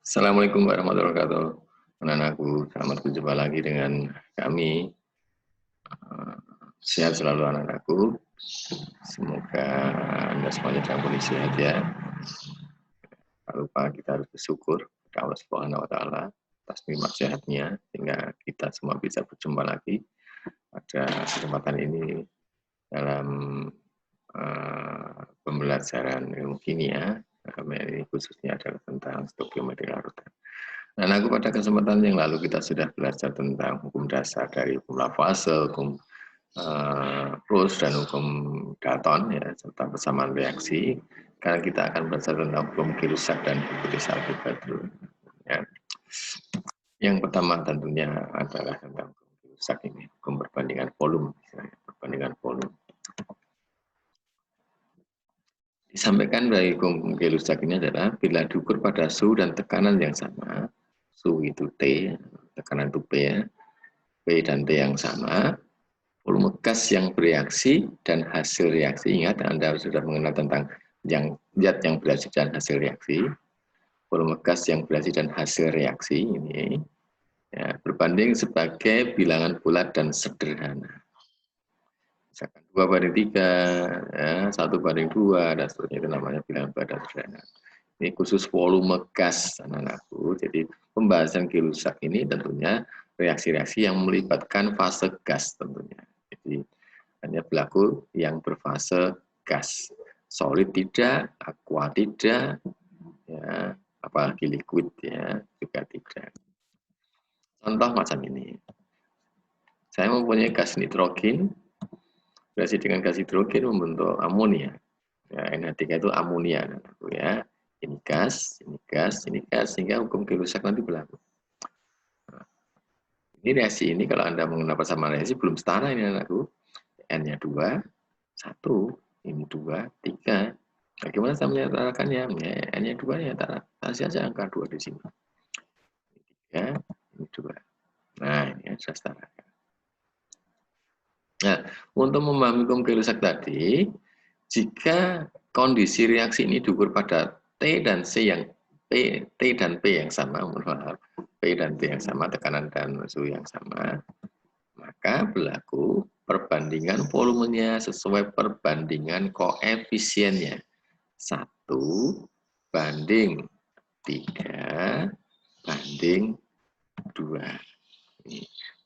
Assalamualaikum warahmatullahi wabarakatuh. Anak-anakku, selamat berjumpa lagi dengan kami. Sehat selalu anak-anakku. Semoga Anda semuanya dalam kondisi sehat ya. Tak lupa kita harus bersyukur kepada Allah Subhanahu wa taala atas nikmat sehatnya sehingga kita semua bisa berjumpa lagi pada kesempatan ini dalam pembelajaran ilmu kimia. Ini khususnya adalah tentang stoikiometri larutan. Dan aku pada kesempatan yang lalu kita sudah belajar tentang hukum dasar dari hukum Lavoisier, hukum Proust dan hukum Dalton ya, serta persamaan reaksi. Sekarang kita akan belajar tentang hukum Gay-Lussac dan hipotesa algebra. Ya. Yang pertama tentunya adalah tentang hukum Gay-Lussac ini, hukum perbandingan volume, perbandingan volume. Disampaikan dari hukum Gay-Lussac ini adalah bila diukur pada suhu dan tekanan yang sama, suhu itu T, tekanan itu P ya, P dan T yang sama, volume gas yang bereaksi dan hasil reaksi. Ingat, Anda sudah mengenal tentang zat yang bereaksi dan hasil reaksi. Volume gas yang bereaksi dan hasil reaksi ini ya, berbanding sebagai bilangan bulat dan sederhana. Misalkan 2/3, ya, 1/2, dan seterusnya, itu namanya bilangan bulat dan sederhana. Ini khusus volume gas, anak-anakku. Jadi pembahasan Gay-Lussac ini tentunya reaksi-reaksi yang melibatkan fase gas tentunya. Jadi hanya berlaku yang berfase gas. Solid tidak, aqua tidak, ya, apalagi liquid ya juga tidak. Contoh macam ini. Saya mempunyai gas nitrogen, reaksi dengan gas hidrogen membentuk amonia. Ya, NH3 itu amonia, ya. Ini gas, ini gas, ini gas, sehingga hukum Gay-Lussac nanti berlaku. Ini reaksi ini kalau Anda mengenal persamaan reaksi belum setara ini anakku. N-nya 2, 1, ini 2, 3. Bagaimana saya menyetarakannya? Ya, N-nya 2 ya, kasih saja angka 2 di sini. Ini 3, ini 2. Nah, ini sudah setara. Nah, untuk memahami hukum Gay-Lussac tadi, jika kondisi reaksi ini diukur pada T dan C yang T dan P yang sama, P dan T yang sama, tekanan dan suhu yang sama, maka berlaku perbandingan volumenya sesuai perbandingan koefisiennya. 1/3/2.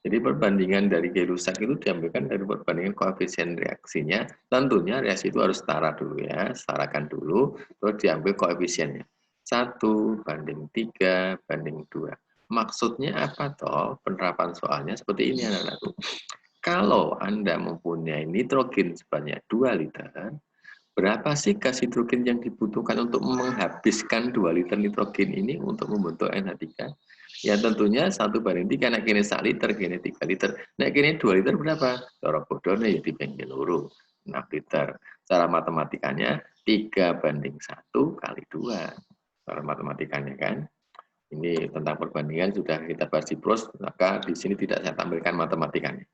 Jadi perbandingan dari Gay-Lussac itu diambilkan dari perbandingan koefisien reaksinya. Tentunya reaksi itu harus setara dulu ya, setarakan dulu, terus diambil koefisiennya. 1/3/2. Maksudnya apa toh? Penerapan soalnya seperti ini anak-anakku. Kalau Anda mempunyai nitrogen sebanyak 2 liter, berapa sih gas hidrogen yang dibutuhkan untuk menghabiskan 2 liter nitrogen ini untuk membentuk NH3? Ya tentunya 1/3, nek kene 1 liter, kene 3 liter. Nek kene 2 liter berapa? Cara bodone ya dibagi loro, 6 liter. Cara matematikanya 3/1 kali 2. Cara matematikanya kan. Ini tentang perbandingan sudah kita bahas di pros, maka di sini tidak saya tampilkan matematikanya.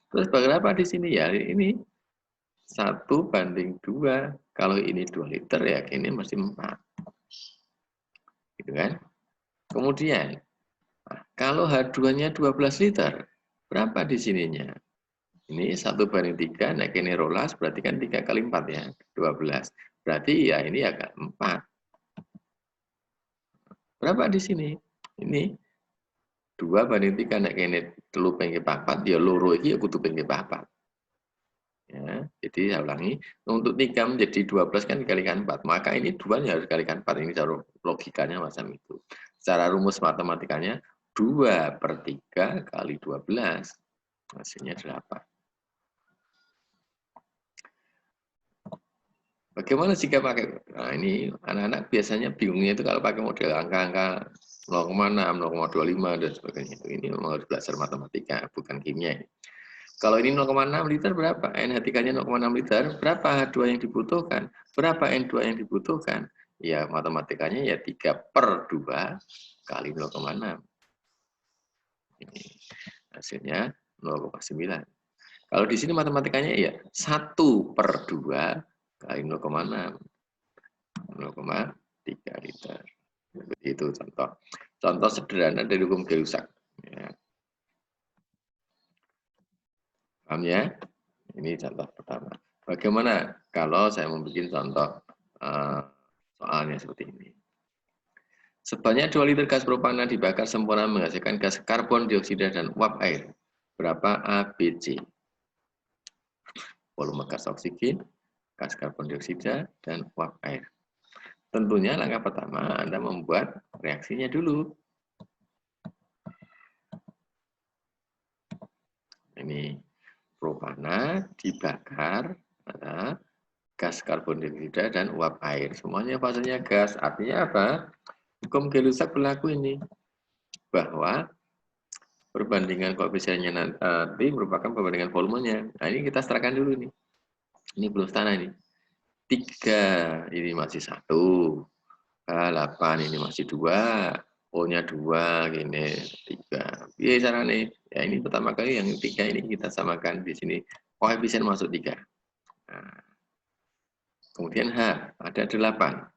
Terus berapa di sini ya? Ini 1/2. Kalau ini 2 liter ya ini mesti 4. Gitu kan? Kemudian, kalau H2-nya 12 liter, berapa di sininya? Ini 1/3, nah ini rolas, berarti kan 3 kali 4 ya, 12. Berarti ya ini agak 4. Berapa di sini? Ini 2/3, nah ini 3/4, ya loro ini ya kudu pengke 4. Ya, jadi saya ulangi, untuk 3 menjadi 12 kan dikalikan 4, maka ini 2-nya harus dikalikan 4, ini cara logikanya macam itu. Secara rumus matematikanya 2/3 kali 12, hasilnya 8. Bagaimana jika pakai, nah ini anak-anak biasanya bingungnya itu kalau pakai model angka-angka 0,6, 0,25 dan sebagainya. Ini memang harus belajar matematika, bukan kimia ini. Kalau ini 0,6 liter berapa? NH3-nya 0,6 liter, berapa H2 yang dibutuhkan? Berapa N2 yang dibutuhkan? Ya matematikanya ya 3/2 kali 0,6. Ini hasilnya 0,9. Kalau di sini matematikanya ya 1/2 kali 0,6. 0,3 liter. Itu contoh. Contoh sederhana dari hukum Gay-Lussac. Ya. Paham ya? Ini contoh pertama. Bagaimana kalau saya membuat contoh soalnya seperti ini? Sebanyak 2 liter gas propana dibakar sempurna menghasilkan gas karbon dioksida dan uap air. Berapa A, B, C? Volume gas oksigen, gas karbon dioksida, dan uap air. Tentunya langkah pertama Anda membuat reaksinya dulu. Ini propana dibakar, gas karbon dioksida dan uap air. Semuanya fasenya gas. Artinya apa? Hukum Gay-Lussac berlaku ini. Bahwa perbandingan koefisiennya nanti merupakan perbandingan volumenya. Nah, ini kita setelahkan dulu nih. Ini belum setara ini. 3 ini masih 1. K8 ini masih 2. O-nya 2, gini 3. Iya caranya. Ya ini pertama kali yang 3 ini kita samakan di sini. Koefisien masuk 3. Nah, kemudian H, ada 8.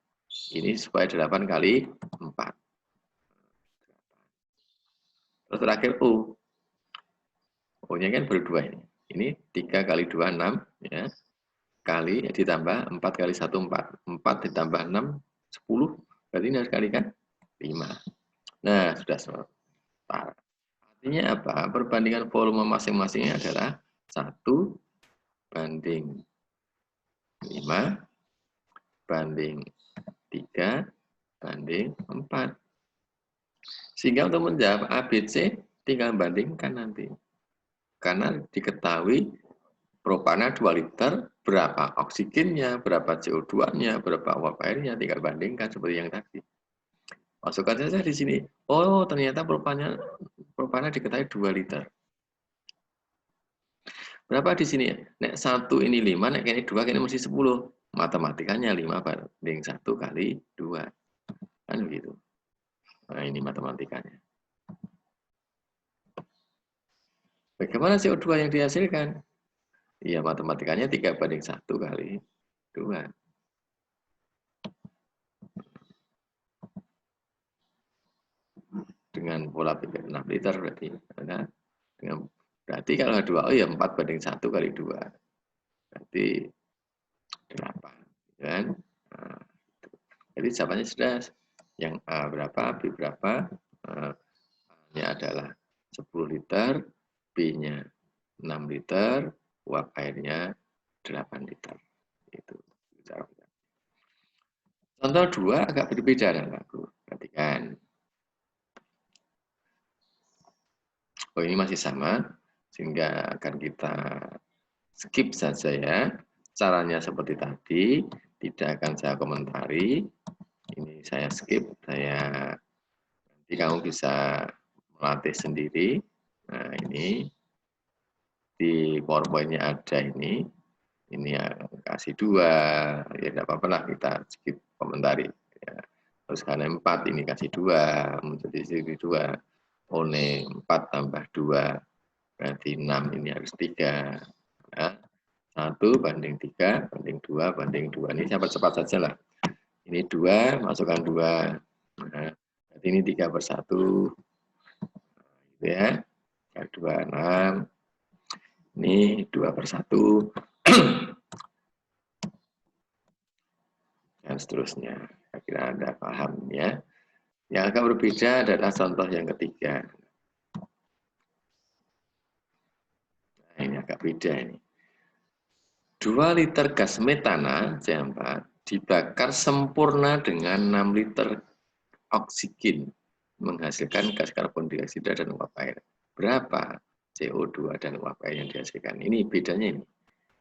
Ini supaya 8 kali 4. Terus terakhir U. O-nya kan baru 2 ini. Ini 3 kali 2, 6. Ya. Kali ditambah 4 kali 1, 4. 4 ditambah 6, 10. Berarti ini harus kalikan 5. Nah, sudah setara. Artinya apa? Perbandingan volume masing-masingnya adalah 1 banding 5 banding 3 banding 4. Sehingga untuk menjawab ABC tinggal bandingkan nanti. Karena diketahui propana 2 liter, berapa oksigennya, berapa CO2-nya, berapa uap airnya, tinggal bandingkan seperti yang tadi. Masukkan saja di sini. Oh, ternyata propana diketahui 2 liter. Berapa di sini? Nek 1 ini 5, nek ini 2, ini mesti 10. Matematikanya 5 banding 1 kali 2. Kan begitu. Nah, ini matematikanya. Bagaimana CO2 yang dihasilkan? Iya, matematikanya 3 banding 1 kali 2. Dengan pola pikir 6 liter berarti. Nah, berarti kalau 2, oh ya 4 banding 1 kali 2. Berarti 8. Kan? Nah, jadi jawabannya sudah. Yang A berapa, B berapa. A-nya adalah 10 liter, B-nya 6 liter, uap airnya 8 liter. Itu. Contoh 2 agak berbeda dengan aku. Perhatikan. Oh, ini masih sama, sehingga akan kita skip saja ya. Caranya seperti tadi, tidak akan saya komentari. Ini saya skip, nanti kamu bisa melatih sendiri. Nah, ini di PowerPoint-nya ada ini ya kasih 2, ya tidak apa-apa lah kita skip komentari. Ya. Terus karena 4 ini kasih 2, menjadi 2. Oleh 4 tambah 2 berarti 6, ini harus 3. Nah, 1 banding 3 banding 2 banding 2. Ini cepat-cepat saja lah. Ini 2, masukkan 2. Nah, berarti ini 3/1. Gitu ya. 2, 6. Ini 2/1. Dan seterusnya. Saya kira Anda paham ya. Yang agak berbeda adalah contoh yang ketiga. Nah, ini agak beda ini. 2 liter gas metana C4 dibakar sempurna dengan 6 liter oksigen menghasilkan gas karbon dioksida dan uap air. Berapa CO2 dan uap air yang dihasilkan? Ini bedanya ini.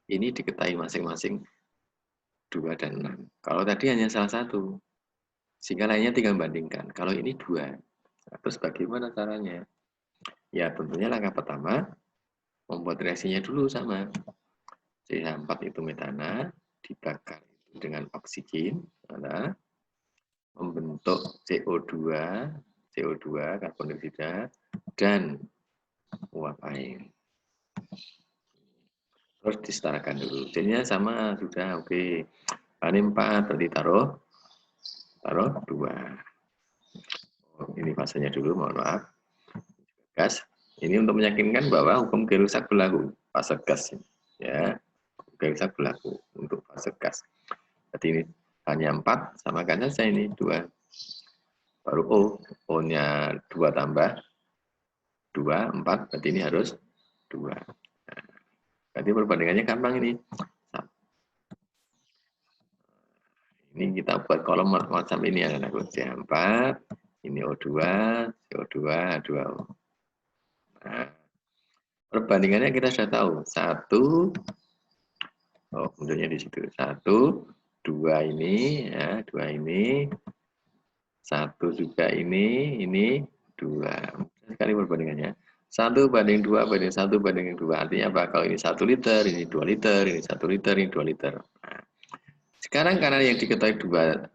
Ini diketahui masing-masing 2 dan 6. Kalau tadi hanya salah satu, sehingga lainnya tinggal bandingkan. Kalau ini 2. Nah, terus bagaimana caranya? Ya tentunya langkah pertama, membuat reaksinya dulu sama. CH4 itu metana, dibakar dengan oksigen, membentuk CO2 karbon dioksida, dan uap air. Terus disetarakan dulu. Jadinya sama, sudah oke. Ini 4, berarti taruh 2. Ini fasenya dulu, mohon maaf. Gas. Ini untuk meyakinkan bahwa hukum gaya rusak berlaku. Fase gas. Ya, gaya rusak berlaku untuk fase gas. Jadi ini hanya 4, samakan saja ini 2. Baru O. O-nya 2 tambah 2, 4. Berarti ini harus 2. Nah, berarti perbandingannya gampang ini. Ini kita buat kolom macam ini anak-anakku. C4, ini O2, CO2, H2O. Nah, perbandingannya kita sudah tahu. 1, oh munculnya di situ. 1, 2 ini, ya, 2 ini. 1 juga ini 2. Sekali perbandingannya. 1 banding 2 banding 1 banding 2. Artinya apa? Kalau ini 1 liter, ini 2 liter, ini 1 liter, ini 2 liter. Nah, sekarang karena yang diketahui 2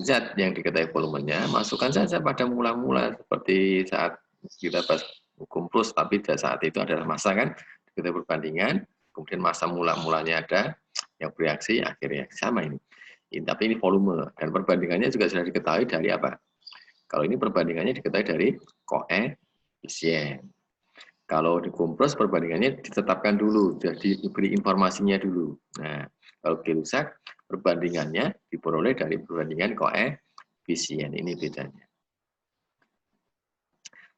zat yang diketahui volumenya, masukkan saja pada mula-mula seperti saat kita bahas hukum plus, tapi pada saat itu adalah massa kan, kita perbandingan, kemudian massa mula-mulanya ada yang bereaksi, akhirnya sama ini. Tapi ini volume dan perbandingannya juga sudah diketahui dari apa? Kalau ini perbandingannya diketahui dari koefisien. Kalau di kompres perbandingannya ditetapkan dulu, jadi diberi informasinya dulu. Nah, kalau rusak perbandingannya diperoleh dari perbandingan koefisien. Ini bedanya.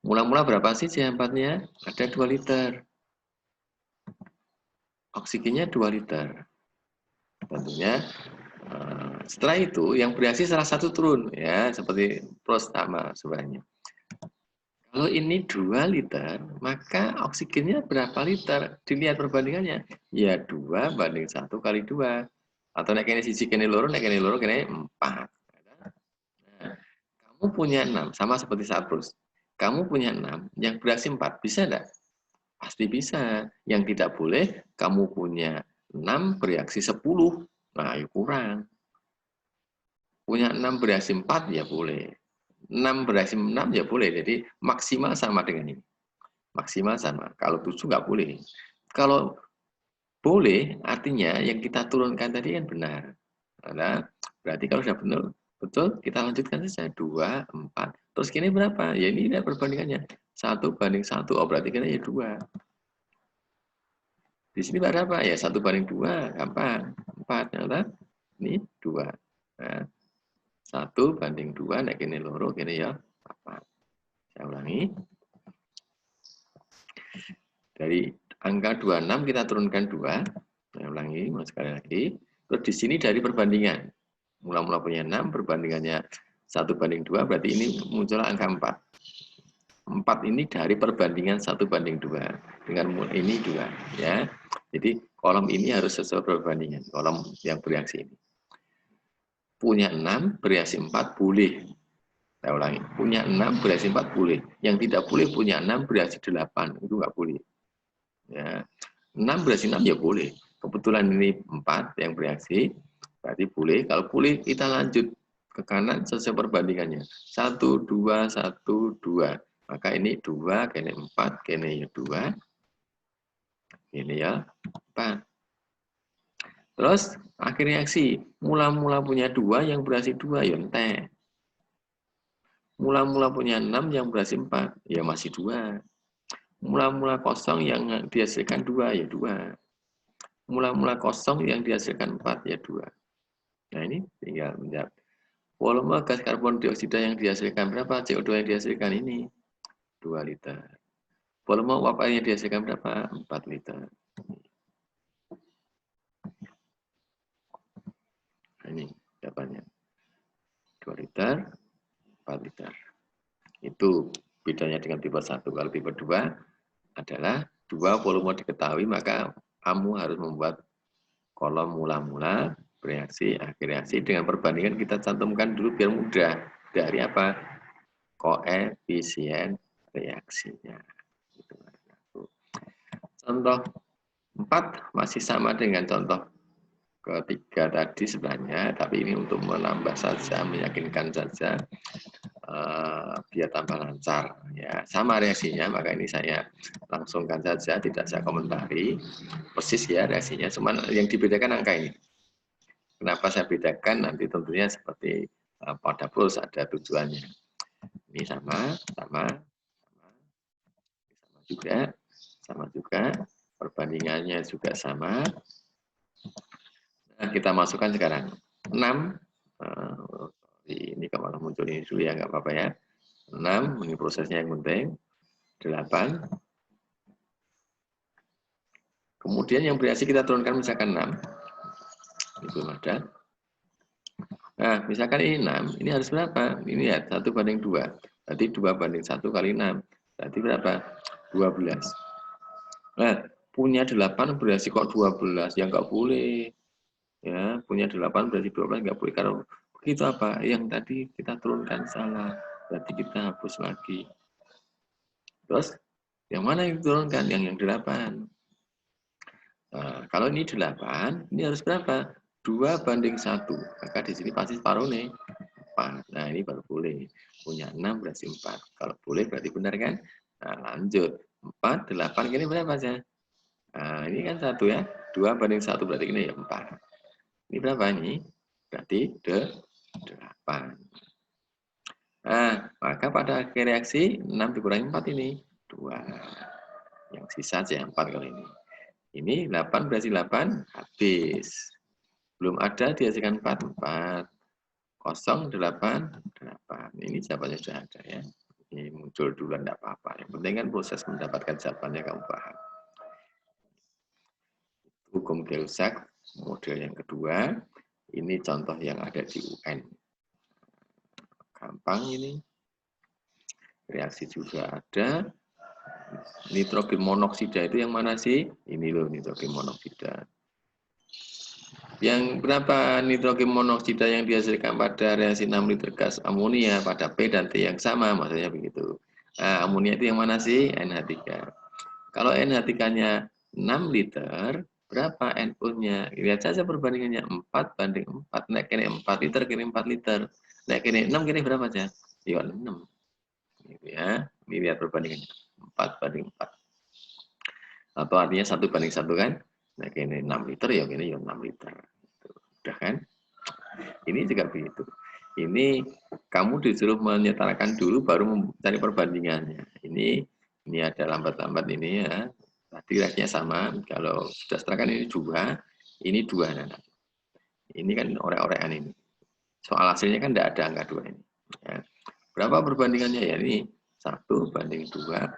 Mula-mula berapa sih C4-nya? Ada 2 liter. Oksigennya 2 liter. Tentunya setelah itu yang bereaksi salah satu turun ya, seperti pros sama sebenarnya. Kalau ini 2 liter, maka oksigennya berapa liter? Dilihat perbandingannya. Ya 2 banding 1 kali 2. Atau naik ini sisi kene loro, naik ini loro, kene 4. Nah, kamu punya 6, sama seperti saat plus. Kamu punya 6, yang bereaksi 4. Bisa enggak? Pasti bisa. Yang tidak boleh, kamu punya 6 bereaksi 10. Nah, ya kurang. Punya 6 bereaksi 4, ya boleh. 6 bereaksi 6 ya boleh, jadi maksimal sama dengan ini. Maksimal sama, kalau 7 nggak boleh. Kalau boleh, artinya yang kita turunkan tadi kan benar. Nah, berarti kalau sudah benar, betul, kita lanjutkan saja. 2, 4. Terus kini berapa? Ya ini lihat perbandingannya. 1 banding 1, oh berarti kini ya 2. Di sini berapa? Ya 1 banding 2, gampang. 4, ya, ini 2. Nah, 1 banding 2, nah kini loro, kini ya 4. Saya ulangi. Dari angka 26 kita turunkan 2. Saya ulangi, sekali lagi. Terus di sini dari perbandingan. Mula-mula punya 6, perbandingannya 1 banding 2, berarti ini muncul angka 4. 4 ini dari perbandingan 1 banding 2. Dengan ini 2. Ya. Jadi kolom ini harus sesuai perbandingan. Kolom yang bereaksi ini. Punya 6, bereaksi 4, boleh. Saya ulangi, punya 6, bereaksi 4, boleh. Yang tidak boleh punya 6, bereaksi 8. Itu nggak boleh. Ya. 6 bereaksi 6 ya boleh. Kebetulan ini 4 yang bereaksi, berarti boleh. Kalau boleh kita lanjut ke kanan sesuai perbandingannya. 1, 2, 1, 2. Maka ini 2, kini 4, kini ya 2. Ini ya 4. Terus akhir reaksi, mula-mula punya 2 yang bereaksi 2 ya ente. Mula-mula punya 6 yang bereaksi 4 ya masih 2. Mula-mula kosong yang dihasilkan 2 ya 2. Mula-mula kosong yang dihasilkan 4 ya 2. Nah ini tinggal menjawab. Volume gas karbon dioksida yang dihasilkan berapa? CO2 yang dihasilkan ini 2 liter. Volume uap air yang dihasilkan berapa? 4 liter. Nah, ini jawabannya. 2 liter, 4 liter. Itu bedanya dengan tipe 1. Kalau tipe 2 adalah 2 volume diketahui, maka kamu harus membuat kolom mula-mula, bereaksi, akhir reaksi. Dengan perbandingan kita cantumkan dulu biar mudah. Dari apa? Koefisien reaksinya. Contoh 4 masih sama dengan contoh ketiga tadi sebenarnya, tapi ini untuk menambah saja, meyakinkan saja, biar tambah lancar. Ya, sama reaksinya, maka ini saya langsungkan saja, tidak saya komentari. Persis ya reaksinya, cuman yang dibedakan angka ini. Kenapa saya bedakan? Nanti tentunya seperti pada plus ada tujuannya. Ini sama juga. Perbandingannya juga sama. Nah, kita masukkan sekarang 6. Ini kalau malah muncul ini dulu ya, nggak apa-apa ya. 6, ini prosesnya yang penting. 8. Kemudian yang bereaksi kita turunkan misalkan 6. Ini belum ada. Nah, misalkan ini 6, ini harus berapa? Ini ya, 1/2. Berarti 2/1 kali 6. Berarti berapa? 12. Nah, punya 8 bereaksi kok 12? Ya nggak boleh. Ya, punya 8 berarti 12 nggak boleh. Kalau begitu apa? Yang tadi kita turunkan salah. Berarti kita hapus lagi. Terus, yang mana yang diturunkan? Yang 8. Nah, kalau ini 8, ini harus berapa? 2/1. Maka di sini pasti separuh nih. 4. Nah, ini baru boleh. Punya 6 berarti 4. Kalau boleh berarti benar kan? Nah, lanjut. 4, 8, ini berapa aja? Nah, ini kan 1 ya. 2/1 berarti ini ya 4. Ini berapa ini? Berarti 8. Nah, maka pada akhir reaksi 6 dikurangi 4 ini. 2. Yang sisa aja 4 kali ini. Ini 8 berarti 8 habis. Belum ada dihasilkan 4. 0, 8, 8. Ini jawabannya sudah ada ya. Ini muncul dulu tidak apa-apa. Yang penting kan proses mendapatkan jawabannya kamu paham. Hukum Gay-Lussac model yang kedua. Ini contoh yang ada di UN. Gampang ini. Reaksi juga ada. Nitrogen monoksida itu yang mana sih? Ini loh nitrogen monoksida. Yang berapa nitrogen monoksida yang dihasilkan pada reaksi 6 liter gas amonia pada P dan T yang sama, maksudnya begitu. Nah, amonia itu yang mana sih? NH3. Kalau NH3-nya 6 liter, berapa NO-nya? Lihat saja perbandingannya 4/4. Naik kini 4 liter, kini 4 liter. Naik kini 6, kini berapa aja? Ya 6. Gitu ya. Ini lihat perbandingannya. 4/4. Atau artinya 1/1 kan? Nah, kini 6 liter, ya kini 6 liter. Udah kan? Ini juga begitu. Ini kamu disuruh menyetarakan dulu baru mencari perbandingannya. Ini ada lambat-lambat ini ya. Tadi reaksinya sama. Kalau sudah setarakan ini 2, ini 2. Nah, ini kan orek-orekan ini. Soal hasilnya kan tidak ada angka 2 ini. Ya. Berapa perbandingannya ya? Ini 1/2. Ini 1/2.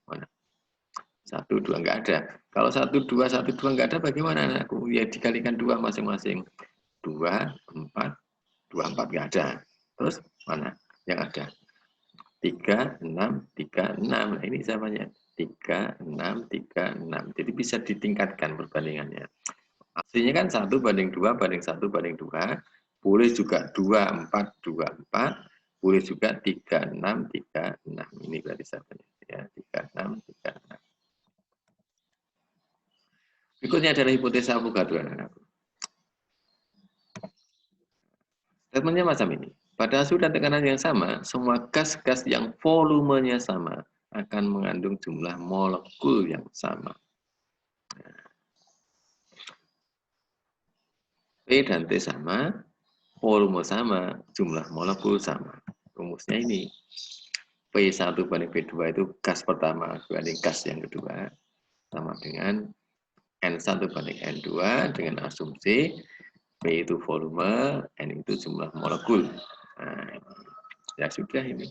Mana? 1/2 enggak ada. Kalau 1/2 enggak ada bagaimana anakku? Ya dikalikan 2 masing-masing. 2, 4, 4 enggak ada. Terus mana yang ada? 3, 6, 3, 6. Nah, ini jawabannya. 3, 6, 3, 6. Jadi bisa ditingkatkan perbandingannya. Hasilnya kan 1/2/1/2. Boleh juga 2, 4, 2, 4. Boleh juga 3, 6, 3, 6. Ini berarti jawabannya. Ya, 3, 6, 3, 6. Berikutnya adalah hipotesa Avogadro. Statementnya macam ini. Pada suhu dan tekanan yang sama, semua gas-gas yang volumenya sama akan mengandung jumlah molekul yang sama. P dan T sama, volume sama, jumlah molekul sama. Rumusnya ini. P1/P2 itu gas pertama banding gas yang kedua. Sama dengan N1/N2 dengan asumsi P itu volume, N itu jumlah molekul. Nah, ya sudah ini.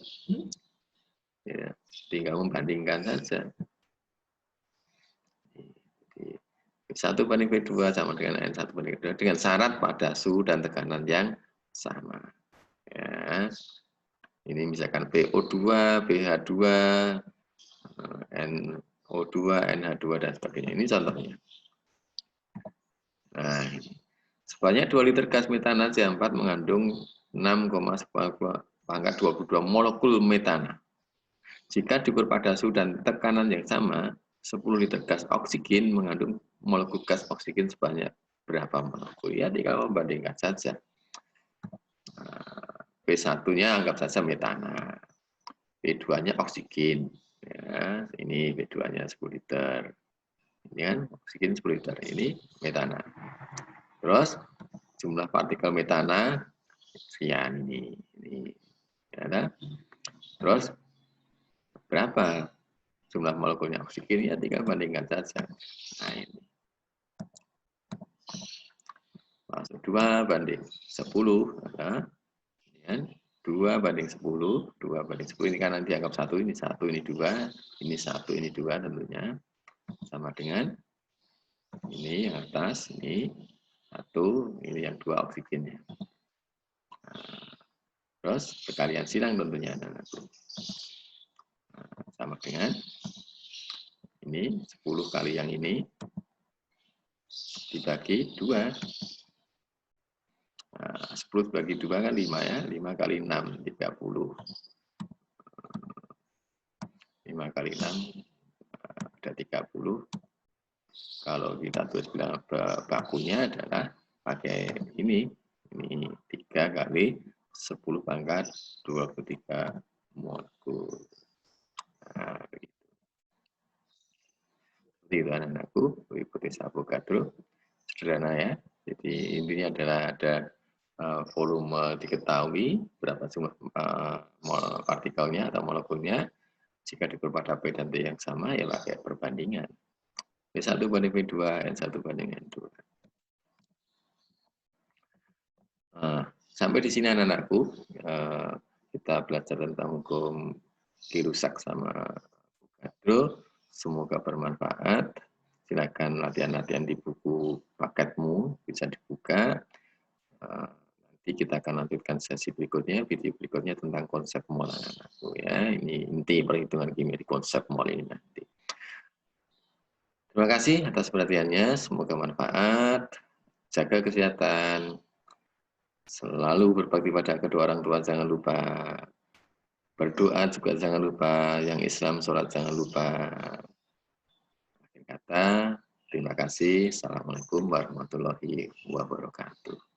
Ya, tinggal membandingkan saja. 1/P2 sama dengan N1/P2 dengan syarat pada suhu dan tekanan yang sama. Ya. Ini misalkan PO2, pH2, NO2, NH2 dan sebagainya. Ini contohnya. Nah, ini. Sebanyak 2 liter gas metana C4 mengandung 6,22 molekul metana. Jika diukur pada suhu dan tekanan yang sama, 10 liter gas oksigen mengandung molekul gas oksigen sebanyak berapa molekul? Ya, tinggal membandingkan saja. P1-nya anggap saja metana. P2-nya oksigen. Ya, ini P2-nya 10 liter. Ini kan oksigen 10 liter. Ini metana. Terus jumlah partikel metana sekian ini ya. Terus berapa jumlah molekulnya oksigen? Ya tinggal bandingkan saja. Nah ini langsung 2 banding 10 ya. 2 banding 10, 2 banding 10 ini kan nanti dianggap 1, ini 1, ini 2, ini 1, ini 2 tentunya. Sama dengan ini yang atas, ini 1, ini yang 2 oksigennya. Nah, terus perkalian silang tentunya. Nah, sama dengan ini 10 kali yang ini dibagi 2. Nah, 10 bagi 2 kan 5 ya. 5 kali 6, 30. 5 kali 6 ada 30. Kalau kita tulis bilang bakunya adalah pakai ini 3 kali 10 pangkat 23 molekul. Nah, begitu. Seperti itu anak-anakku, hipotesa Avogadro. Sederhana ya. Jadi intinya adalah ada volume diketahui, berapa jumlah partikelnya atau molekulnya. Jika diukur pada P dan T yang sama, ya pakai perbandingan. P1 banding P2, N1 banding N2. Sampai di sini anak-anakku, kita belajar tentang hukum Kirussak sama Avogadro. Semoga bermanfaat. Silakan latihan-latihan di buku paketmu, bisa dibuka. Nanti kita akan lanjutkan sesi berikutnya, video berikutnya tentang konsep mol anak-anakku ya. Ini inti perhitungan kimia di konsep mol ini nanti. Terima kasih atas perhatiannya, semoga manfaat. Jaga kesehatan. Selalu berbakti pada kedua orang tua, jangan lupa. Berdoa juga jangan lupa. Yang Islam sholat jangan lupa. Akhir kata, terima kasih. Assalamualaikum warahmatullahi wabarakatuh.